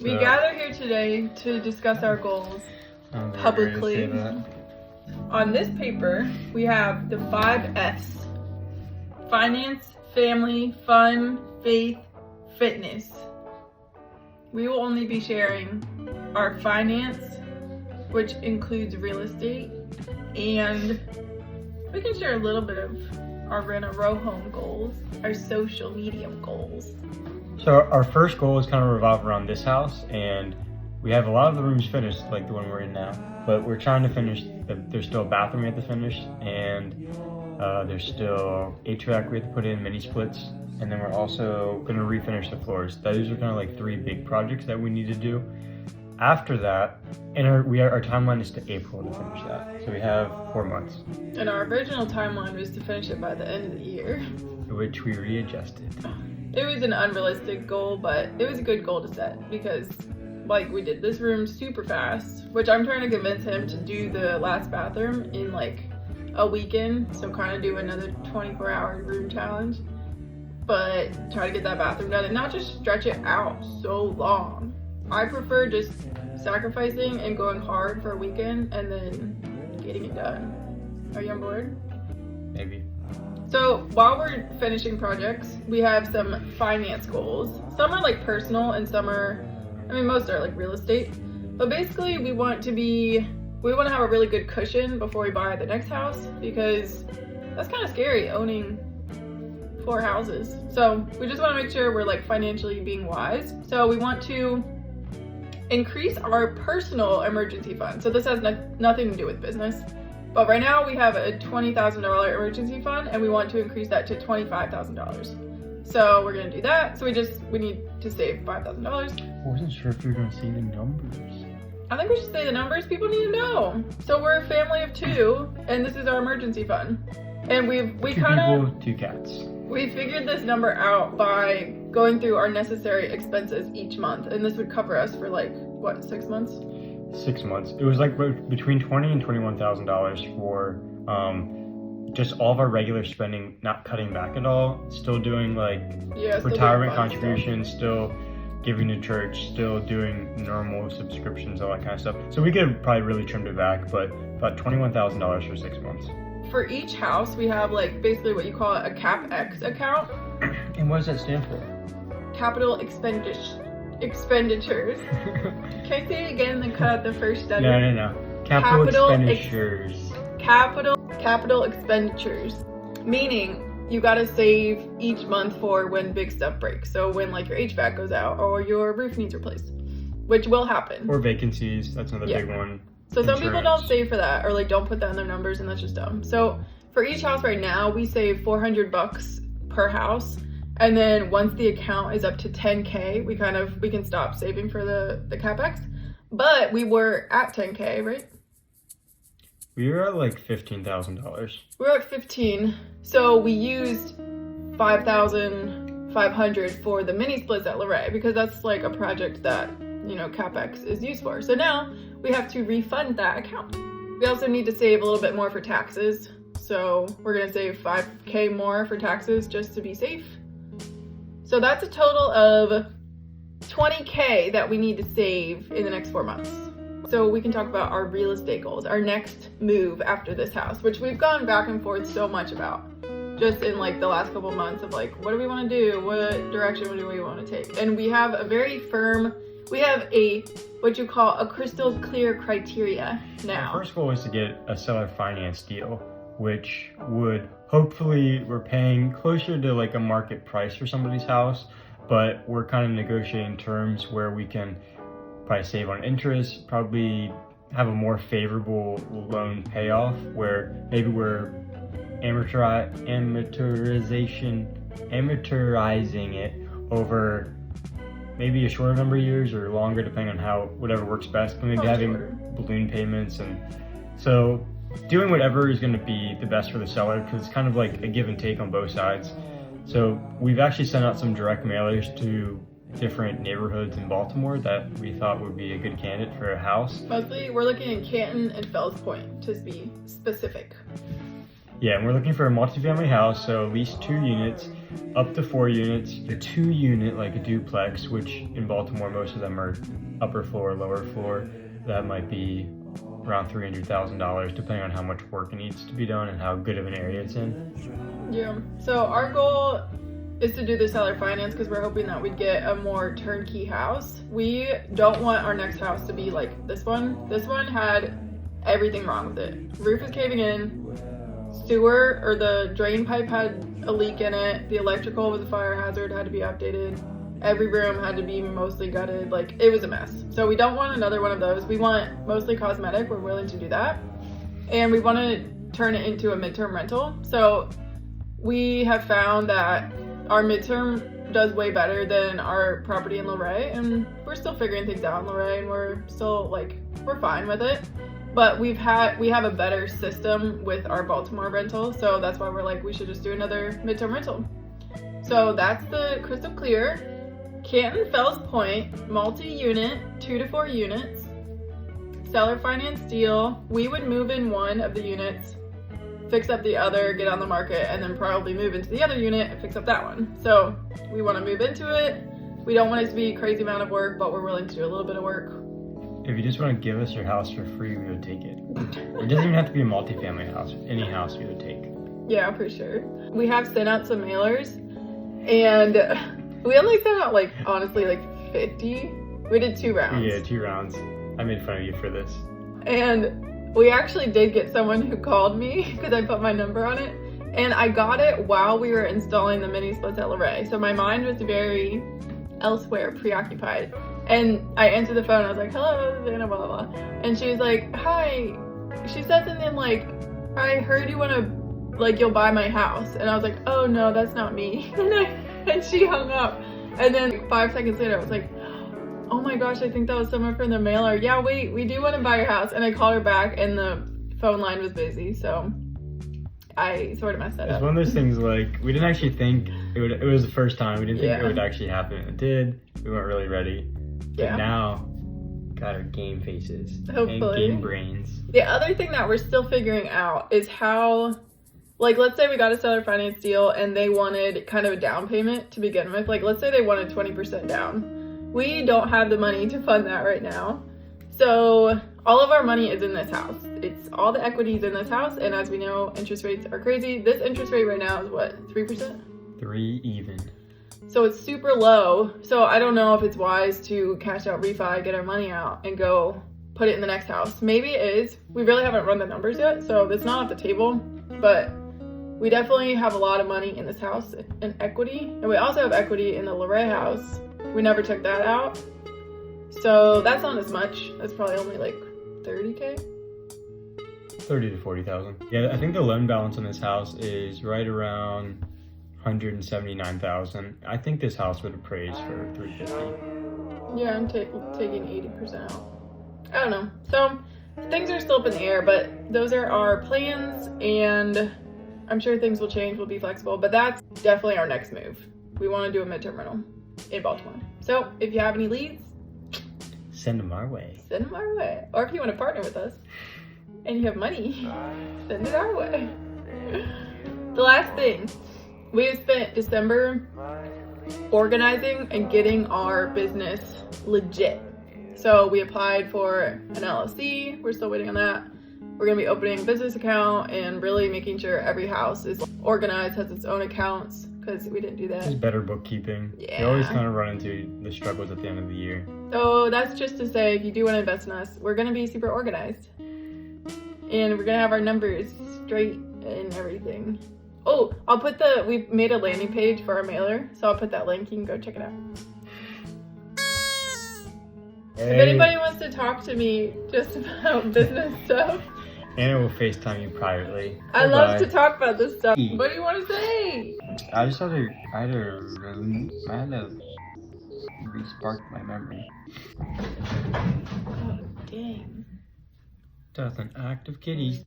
We gather here today to discuss our goals publicly. On this paper, we have the 5 F's. Finance, family, fun, faith, fitness. We will only be sharing our finance, which includes real estate, and we can share a little bit of our Renorowhome goals, our social media goals. So our first goal is kind of revolve around this house, and we have a lot of the rooms finished, like the one we're in now, but we're trying to finish, there's still a bathroom we have to finish, and there's still HVAC we have to put in, mini splits, and then we're also going to refinish the floors. Those are kind of like 3 big projects that we need to do. After that, and our timeline is to April to finish that. So we have 4 months. And our original timeline was to finish it by the end of the year, which we readjusted. It was an unrealistic goal, but it was a good goal to set because like we did this room super fast, which I'm trying to convince him to do the last bathroom in like a weekend. So kind of do another 24-hour room challenge, but try to get that bathroom done and not just stretch it out so long. I prefer just sacrificing and going hard for a weekend and then getting it done. Are you on board? Maybe. So while we're finishing projects, we have some finance goals. Some are like personal and some are, most are like real estate. But basically we want to have a really good cushion before we buy the next house because that's kind of scary owning 4 houses. So we just want to make sure we're like financially being wise. So we want to increase our personal emergency fund. So this has nothing to do with business. But right now we have a $20,000 emergency fund and we want to increase that to $25,000. So we're gonna do that. So we need to save $5,000. I wasn't sure if you were gonna see the numbers. I think we should say the numbers. People need to know. So we're a family of 2 and this is our emergency fund. And we 2 people, 2 cats. We figured this number out by going through our necessary expenses each month. And this would cover us for like, what, 6 months? 6 months. It was like between $20,000 and $21,000 for just all of our regular spending, not cutting back at all, still doing like retirement contributions, still giving to church, still doing normal subscriptions, all that kind of stuff. So we could probably really trimmed it back, but about $21,000 for 6 months. For each house, we have like basically what you call a CapEx account. And what does that stand for? Capital expenditures. Can I say it again and then cut out the first stutter? No. Capital expenditures. Capital expenditures. Meaning you gotta save each month for when big stuff breaks. So when like your HVAC goes out or your roof needs replaced, which will happen. Or vacancies, that's another big one. So some people don't save for that or like don't put that in their numbers and that's just dumb. So for each house right now, we save $400 per house. And then once the account is up to 10K, we can stop saving for the CapEx. But we were at 10K, right? We were at like $15,000. We were at 15. So we used 5,500 for the mini splits at Luray because that's like a project that, CapEx is used for. So now we have to refund that account. We also need to save a little bit more for taxes. So we're gonna save 5K more for taxes just to be safe. So that's a total of 20K that we need to save in the next 4 months. So we can talk about our real estate goals, our next move after this house, which we've gone back and forth so much about just in like the last couple months of like, what do we want to do? What direction do we want to take? And we have what you call a crystal clear criteria now. Our first goal is to get a seller finance deal, which would hopefully we're paying closer to like a market price for somebody's house, but we're kind of negotiating terms where we can probably save on interest, probably have a more favorable loan payoff where maybe we're amortizing it over maybe a shorter number of years or longer depending on whatever works best, but maybe having balloon payments. And so doing whatever is going to be the best for the seller because it's kind of like a give and take on both sides. So we've actually sent out some direct mailers to different neighborhoods in Baltimore that we thought would be a good candidate for a house. Mostly we're looking in Canton and Fells Point to be specific. Yeah, and we're looking for a multifamily house, so at least 2 units. up to 4 units, a 2-unit like a duplex, which in Baltimore most of them are upper floor, lower floor. That might be around $300,000 depending on how much work needs to be done and how good of an area it's in. Yeah. So our goal is to do the seller finance because we're hoping that we'd get a more turnkey house. We don't want our next house to be like this one. This one had everything wrong with it. Roof was caving in, sewer or the drain pipe had a leak in it, the electrical was a fire hazard, had to be updated, every room had to be mostly gutted, like it was a mess. So we don't want another one of those. We want mostly cosmetic, we're willing to do that. And we want to turn it into a midterm rental. So we have found that our midterm does way better than our property in Luray, and we're still figuring things out in Luray, and we're still like, we're fine with it. But we have a better system with our Baltimore rental, so that's why we're like, we should just do another midterm rental. So that's the Crystal Clear. Canton Fells Point, multi-unit, 2 to 4 units, seller finance deal. We would move in one of the units, fix up the other, get on the market, and then probably move into the other unit and fix up that one. So we want to move into it. We don't want it to be a crazy amount of work, but we're willing to do a little bit of work. If you just want to give us your house for free, we would take it. It doesn't even have to be a multifamily house. Any house we would take. Yeah, for sure. We have sent out some mailers, and we only sent out like, honestly, like 50. We did 2 rounds. Yeah, 2 rounds. I made fun of you for this. And we actually did get someone who called me because I put my number on it. And I got it while we were installing the mini splits at Luray. So my mind was very elsewhere, preoccupied. And I answered the phone. I was like, hello, Savannah, blah, blah, blah. And she was like, hi. She said something like, I heard you want to, like, you'll buy my house. And I was like, oh, no, that's not me. And she hung up. And then 5 seconds later, I was like, oh my gosh, I think that was someone from the mailer. Yeah, wait, we do want to buy your house. And I called her back and the phone line was busy. So I sort of messed that up. It's one of those things like, we didn't actually think it was the first time. We didn't think it would actually happen. It did. We weren't really ready. But now, got our game faces. Hopefully. And game brains. The other thing that we're still figuring out is how, like, let's say we got a seller finance deal and they wanted kind of a down payment to begin with. Like, let's say they wanted 20% down. We don't have the money to fund that right now. So all of our money is in this house. It's all the equities in this house. And as we know, interest rates are crazy. This interest rate right now is what, 3%? 3 even. So it's super low. So I don't know if it's wise to cash out refi, get our money out, and go put it in the next house. Maybe it is. We really haven't run the numbers yet, so it's not off the table. But we definitely have a lot of money in this house in equity. And we also have equity in the Luray house. We never took that out. So that's not as much. That's probably only like 30K. 30 to 40,000. Yeah, I think the loan balance on this house is right around 179,000. I think this house would appraise for 350. Yeah, I'm taking 80% out. I don't know. So things are still up in the air, but those are our plans, and I'm sure things will change. We'll be flexible, but that's definitely our next move. We want to do a midterm rental in Baltimore. So if you have any leads, send them our way. Send them our way. Or if you want to partner with us and you have money, send it our way. The last thing. We have spent December organizing and getting our business legit. So we applied for an LLC. We're still waiting on that. We're going to be opening a business account and really making sure every house is organized, has its own accounts, because we didn't do that. It's better bookkeeping. Yeah. You always kind of run into the struggles at the end of the year. So that's just to say, if you do want to invest in us, we're going to be super organized. And we're going to have our numbers straight and everything. Oh, we've made a landing page for our mailer, so I'll put that link. You can go check it out. Hey. If anybody wants to talk to me just about business stuff, Anna will FaceTime you privately. I love to talk about this stuff. What do you want to say? I had to re-spark my memory. Oh, dang. That's an act of kitty.